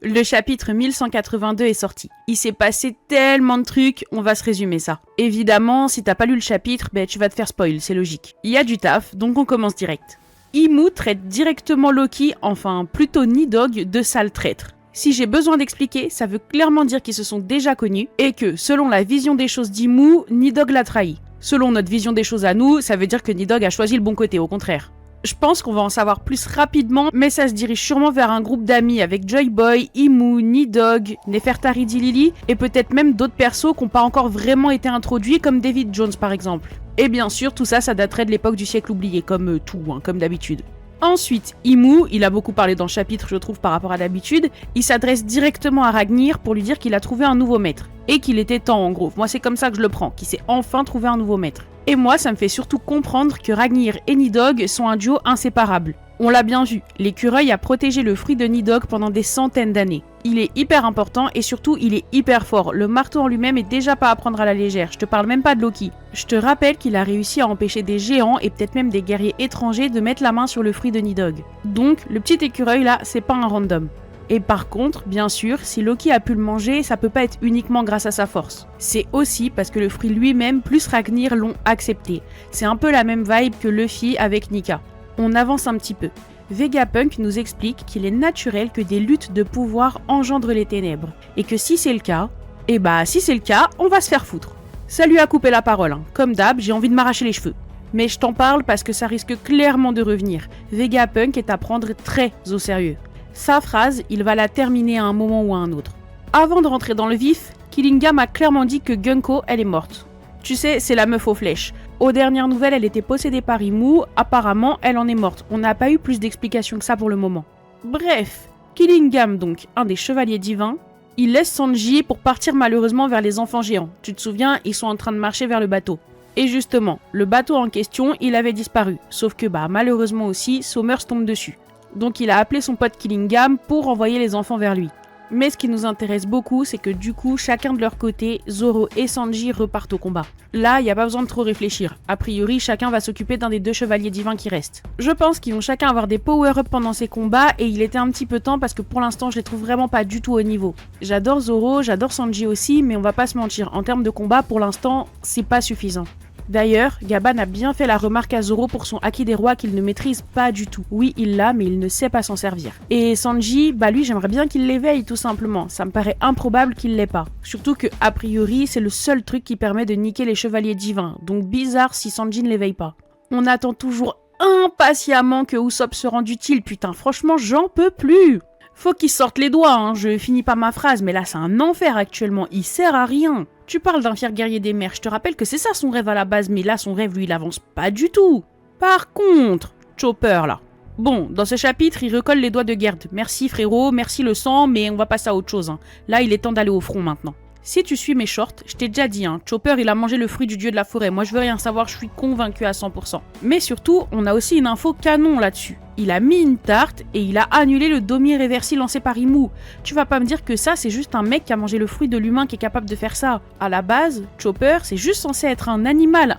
Le chapitre 1182 est sorti. Il s'est passé tellement de trucs, on va se résumer ça. Évidemment, si t'as pas lu le chapitre, tu vas te faire spoil, c'est logique. Il y a du taf, donc on commence direct. Imu traite directement Loki, enfin plutôt Nidhogg, de sale traître. Si j'ai besoin d'expliquer, ça veut clairement dire qu'ils se sont déjà connus et que, selon la vision des choses d'Imu, Nidhogg l'a trahi. Selon notre vision des choses à nous, ça veut dire que Nidhogg a choisi le bon côté, au contraire. Je pense qu'on va en savoir plus rapidement, mais ça se dirige sûrement vers un groupe d'amis avec Joy Boy, Imu, Nidhogg, Nefertari Dilili et peut-être même d'autres persos qui n'ont pas encore vraiment été introduits comme David Jones par exemple. Et bien sûr, tout ça, ça daterait de l'époque du siècle oublié, comme comme d'habitude. Ensuite, Imu, il a beaucoup parlé dans le chapitre, je trouve, par rapport à d'habitude, il s'adresse directement à Ragnir pour lui dire qu'il a trouvé un nouveau maître. Et qu'il était temps, en gros. Moi, c'est comme ça que je le prends, qu'il s'est enfin trouvé un nouveau maître. Et moi, ça me fait surtout comprendre que Ragnir et Nidhogg sont un duo inséparable. On l'a bien vu, l'écureuil a protégé le fruit de Nidhogg pendant des centaines d'années. Il est hyper important et surtout, il est hyper fort. Le marteau en lui-même est déjà pas à prendre à la légère, je te parle même pas de Loki. Je te rappelle qu'il a réussi à empêcher des géants et peut-être même des guerriers étrangers de mettre la main sur le fruit de Nidhogg. Donc, le petit écureuil là, c'est pas un random. Et par contre, bien sûr, si Loki a pu le manger, ça peut pas être uniquement grâce à sa force. C'est aussi parce que le fruit lui-même plus Ragnir l'ont accepté. C'est un peu la même vibe que Luffy avec Nika. On avance un petit peu. Vegapunk nous explique qu'il est naturel que des luttes de pouvoir engendrent les ténèbres. Et que si c'est le cas, on va se faire foutre. Ça lui a coupé la parole, Comme d'hab, j'ai envie de m'arracher les cheveux. Mais je t'en parle parce que ça risque clairement de revenir. Vegapunk est à prendre très au sérieux. Sa phrase, il va la terminer à un moment ou à un autre. Avant de rentrer dans le vif, Killingham a clairement dit que Gunko, elle est morte. Tu sais, c'est la meuf aux flèches. Aux dernières nouvelles, elle était possédée par Imu, apparemment, elle en est morte. On n'a pas eu plus d'explications que ça pour le moment. Bref, Killingham donc, un des chevaliers divins, il laisse Sanji pour partir malheureusement vers les enfants géants. Tu te souviens, ils sont en train de marcher vers le bateau. Et justement, le bateau en question, il avait disparu. Sauf que malheureusement aussi, Sommers tombe dessus. Donc il a appelé son pote Killingham pour envoyer les enfants vers lui. Mais ce qui nous intéresse beaucoup, c'est que du coup, chacun de leur côté, Zoro et Sanji repartent au combat. Là, il n'y a pas besoin de trop réfléchir. A priori, chacun va s'occuper d'un des deux chevaliers divins qui restent. Je pense qu'ils vont chacun avoir des power-up pendant ces combats, et il était un petit peu temps parce que pour l'instant, je les trouve vraiment pas du tout au niveau. J'adore Zoro, j'adore Sanji aussi, mais on va pas se mentir, en termes de combat, pour l'instant, c'est pas suffisant. D'ailleurs, Gaban a bien fait la remarque à Zoro pour son Haki des rois qu'il ne maîtrise pas du tout. Oui, il l'a, mais il ne sait pas s'en servir. Et Sanji, lui, j'aimerais bien qu'il l'éveille tout simplement. Ça me paraît improbable qu'il l'ait pas. Surtout que, a priori, c'est le seul truc qui permet de niquer les chevaliers divins. Donc bizarre si Sanji ne l'éveille pas. On attend toujours impatiemment que Usopp se rende utile, putain, franchement, j'en peux plus. Faut qu'il sorte les doigts, je finis pas ma phrase, mais là c'est un enfer actuellement, il sert à rien. Tu parles d'un fier guerrier des mers, je te rappelle que c'est ça son rêve à la base, mais là son rêve lui il avance pas du tout. Par contre, Chopper là. Bon, dans ce chapitre il recolle les doigts de Gerd. Merci frérot, merci le sang, mais on va passer à autre chose. Là il est temps d'aller au front maintenant. Si tu suis mes shorts, je t'ai déjà dit, Chopper il a mangé le fruit du dieu de la forêt, moi je veux rien savoir, je suis convaincu à 100%. Mais surtout, on a aussi une info canon là-dessus. Il a mis une tarte et il a annulé le Domi Reversi lancé par Imu. Tu vas pas me dire que ça c'est juste un mec qui a mangé le fruit de l'humain qui est capable de faire ça. À la base, Chopper c'est juste censé être un animal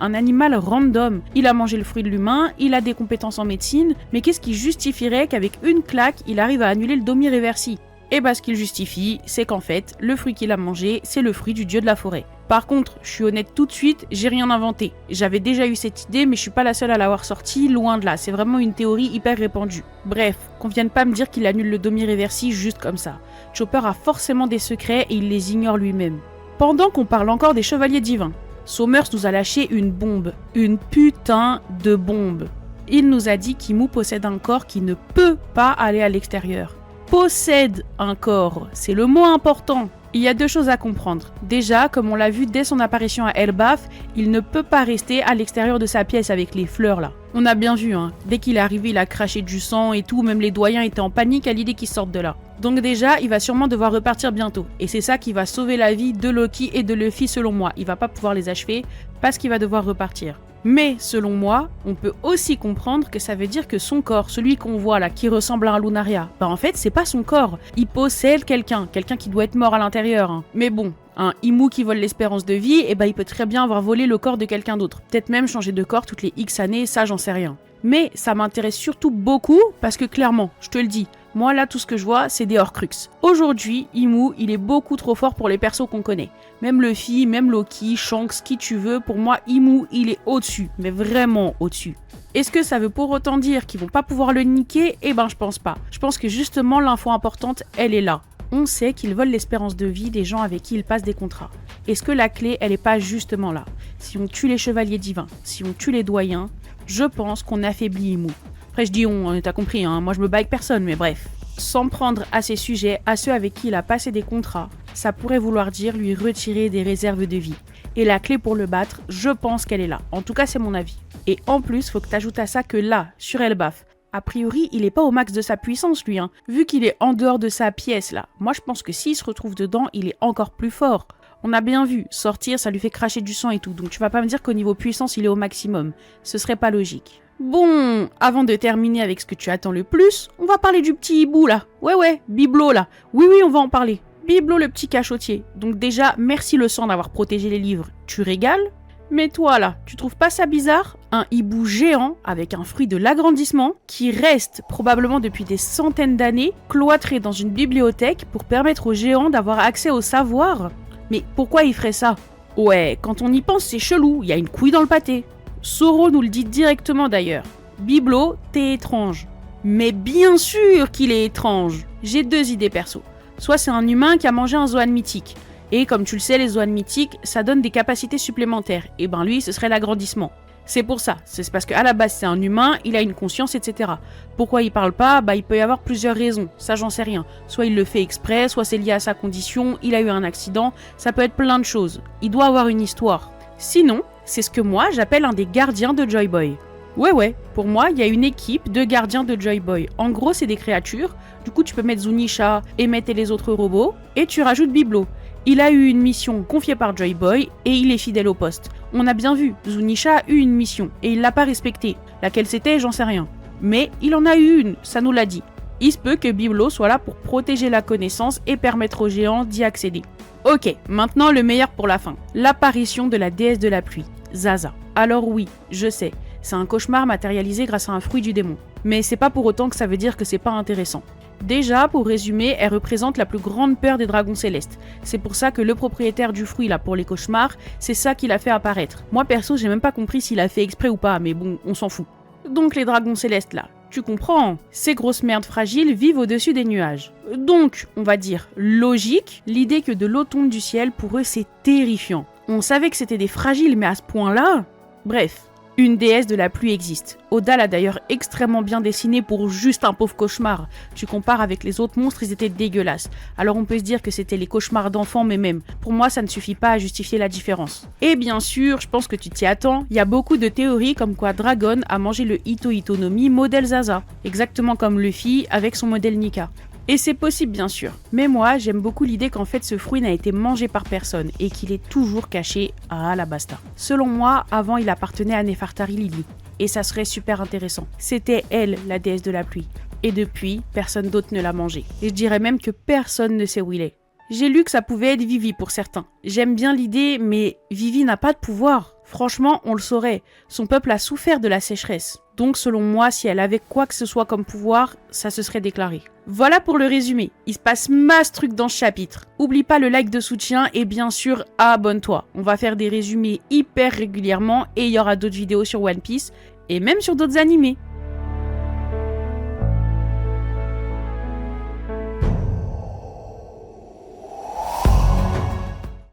random. Il a mangé le fruit de l'humain, il a des compétences en médecine, mais qu'est-ce qui justifierait qu'avec une claque il arrive à annuler le Domi Reversi ? Et ce qu'il justifie, c'est qu'en fait, le fruit qu'il a mangé, c'est le fruit du dieu de la forêt. Par contre, je suis honnête tout de suite, j'ai rien inventé. J'avais déjà eu cette idée, mais je suis pas la seule à l'avoir sortie, loin de là. C'est vraiment une théorie hyper répandue. Bref, qu'on vienne pas me dire qu'il annule le Domi Reversi juste comme ça. Chopper a forcément des secrets et il les ignore lui-même. Pendant qu'on parle encore des chevaliers divins, Sommers nous a lâché une bombe. Une putain de bombe. Il nous a dit qu'Imu possède un corps qui ne peut pas aller à l'extérieur. Possède un corps, c'est le mot important. Il y a deux choses à comprendre. Déjà, comme on l'a vu dès son apparition à Elbaf, il ne peut pas rester à l'extérieur de sa pièce avec les fleurs là. On a bien vu, dès qu'il est arrivé, il a craché du sang et tout, même les doyens étaient en panique à l'idée qu'il sorte de là. Donc déjà, il va sûrement devoir repartir bientôt. Et c'est ça qui va sauver la vie de Loki et de Luffy selon moi. Il va pas pouvoir les achever parce qu'il va devoir repartir. Mais, selon moi, on peut aussi comprendre que ça veut dire que son corps, celui qu'on voit là, qui ressemble à un Lunaria, en fait, c'est pas son corps. Il possède quelqu'un qui doit être mort à l'intérieur. Mais bon, un Imu qui vole l'espérance de vie, il peut très bien avoir volé le corps de quelqu'un d'autre. Peut-être même changer de corps toutes les X années, ça j'en sais rien. Mais ça m'intéresse surtout beaucoup parce que clairement, je te le dis, Moi là tout ce que je vois c'est des Horcruxes. Aujourd'hui, Imu il est beaucoup trop fort pour les persos qu'on connaît. Même Luffy, même Loki, Shanks, qui tu veux, pour moi Imu il est au-dessus, mais vraiment au-dessus. Est-ce que ça veut pour autant dire qu'ils vont pas pouvoir le niquer? Eh ben je pense pas. Je pense que justement l'info importante elle est là. On sait qu'ils volent l'espérance de vie des gens avec qui ils passent des contrats. Est-ce que la clé elle est pas justement là? Si on tue les chevaliers divins, si on tue les doyens, je pense qu'on affaiblit Imu. Après je dis on, t'as compris, hein, moi je me bats avec personne, mais bref. S'en prendre à ces sujets, à ceux avec qui il a passé des contrats, ça pourrait vouloir dire lui retirer des réserves de vie. Et la clé pour le battre, je pense qu'elle est là. En tout cas, c'est mon avis. Et en plus, faut que t'ajoutes à ça que là, sur Elbaf, a priori, il est pas au max de sa puissance, lui, hein. Vu qu'il est en dehors de sa pièce, là. Moi, je pense que s'il se retrouve dedans, il est encore plus fort. On a bien vu, sortir, ça lui fait cracher du sang et tout. Donc tu vas pas me dire qu'au niveau puissance, il est au maximum. Ce serait pas logique. Bon, avant de terminer avec ce que tu attends le plus, on va parler du petit hibou là. Ouais, Biblo là. Oui, on va en parler. Biblo le petit cachotier. Donc déjà, merci le sang d'avoir protégé les livres. Tu régales. Mais toi là, tu trouves pas ça bizarre? Un hibou géant avec un fruit de l'agrandissement qui reste probablement depuis des centaines d'années cloîtré dans une bibliothèque pour permettre aux géants d'avoir accès au savoir. Mais pourquoi il ferait ça? Ouais, quand on y pense, c'est chelou, il y a une couille dans le pâté. Soro nous le dit directement d'ailleurs. Biblo, t'es étrange. Mais bien sûr qu'il est étrange. J'ai deux idées perso. Soit c'est un humain qui a mangé un Zoan mythique. Et comme tu le sais, les Zoan mythiques, ça donne des capacités supplémentaires. Et ben lui, ce serait l'agrandissement. C'est pour ça. C'est parce qu'à la base, c'est un humain, il a une conscience, etc. Pourquoi il parle pas? Bah, il peut y avoir plusieurs raisons. Ça, j'en sais rien. Soit il le fait exprès, soit c'est lié à sa condition, il a eu un accident. Ça peut être plein de choses. Il doit avoir une histoire. Sinon, c'est ce que moi, j'appelle un des gardiens de Joy Boy. Ouais, pour moi, il y a une équipe de gardiens de Joy Boy. En gros, c'est des créatures. Du coup, tu peux mettre Zunisha, Emmet et les autres robots, et tu rajoutes Biblo. Il a eu une mission confiée par Joy Boy, et il est fidèle au poste. On a bien vu, Zunisha a eu une mission, et il l'a pas respectée. Laquelle c'était, j'en sais rien. Mais il en a eu une, ça nous l'a dit. Il se peut que Biblo soit là pour protéger la connaissance et permettre aux géants d'y accéder. Ok, maintenant le meilleur pour la fin. L'apparition de la déesse de la pluie, Zaza. Alors oui, je sais, c'est un cauchemar matérialisé grâce à un fruit du démon. Mais c'est pas pour autant que ça veut dire que c'est pas intéressant. Déjà, pour résumer, elle représente la plus grande peur des dragons célestes. C'est pour ça que le propriétaire du fruit là pour les cauchemars, c'est ça qui l'a fait apparaître. Moi perso, j'ai même pas compris s'il a fait exprès ou pas, mais bon, on s'en fout. Donc les dragons célestes là, tu comprends, ces grosses merdes fragiles vivent au-dessus des nuages. Donc, on va dire logique, l'idée que de l'eau tombe du ciel, pour eux c'est terrifiant. On savait que c'était des fragiles, mais à ce point-là... Bref. Une déesse de la pluie existe. Oda l'a d'ailleurs extrêmement bien dessinée pour juste un pauvre cauchemar. Tu compares avec les autres monstres, ils étaient dégueulasses. Alors on peut se dire que c'était les cauchemars d'enfants, mais même, pour moi ça ne suffit pas à justifier la différence. Et bien sûr, je pense que tu t'y attends, il y a beaucoup de théories comme quoi Dragon a mangé le Ito Itonomi modèle Zaza, exactement comme Luffy avec son modèle Nika. Et c'est possible bien sûr, mais moi j'aime beaucoup l'idée qu'en fait ce fruit n'a été mangé par personne et qu'il est toujours caché à Alabasta. Selon moi, avant il appartenait à Nefertari Lily, et ça serait super intéressant. C'était elle la déesse de la pluie, et depuis, personne d'autre ne l'a mangé. Et je dirais même que personne ne sait où il est. J'ai lu que ça pouvait être Vivi pour certains. J'aime bien l'idée, mais Vivi n'a pas de pouvoir. Franchement, on le saurait. Son peuple a souffert de la sécheresse. Donc selon moi, si elle avait quoi que ce soit comme pouvoir, ça se serait déclaré. Voilà pour le résumé. Il se passe masse trucs dans ce chapitre. Oublie pas le like de soutien et bien sûr, abonne-toi. On va faire des résumés hyper régulièrement et il y aura d'autres vidéos sur One Piece et même sur d'autres animés.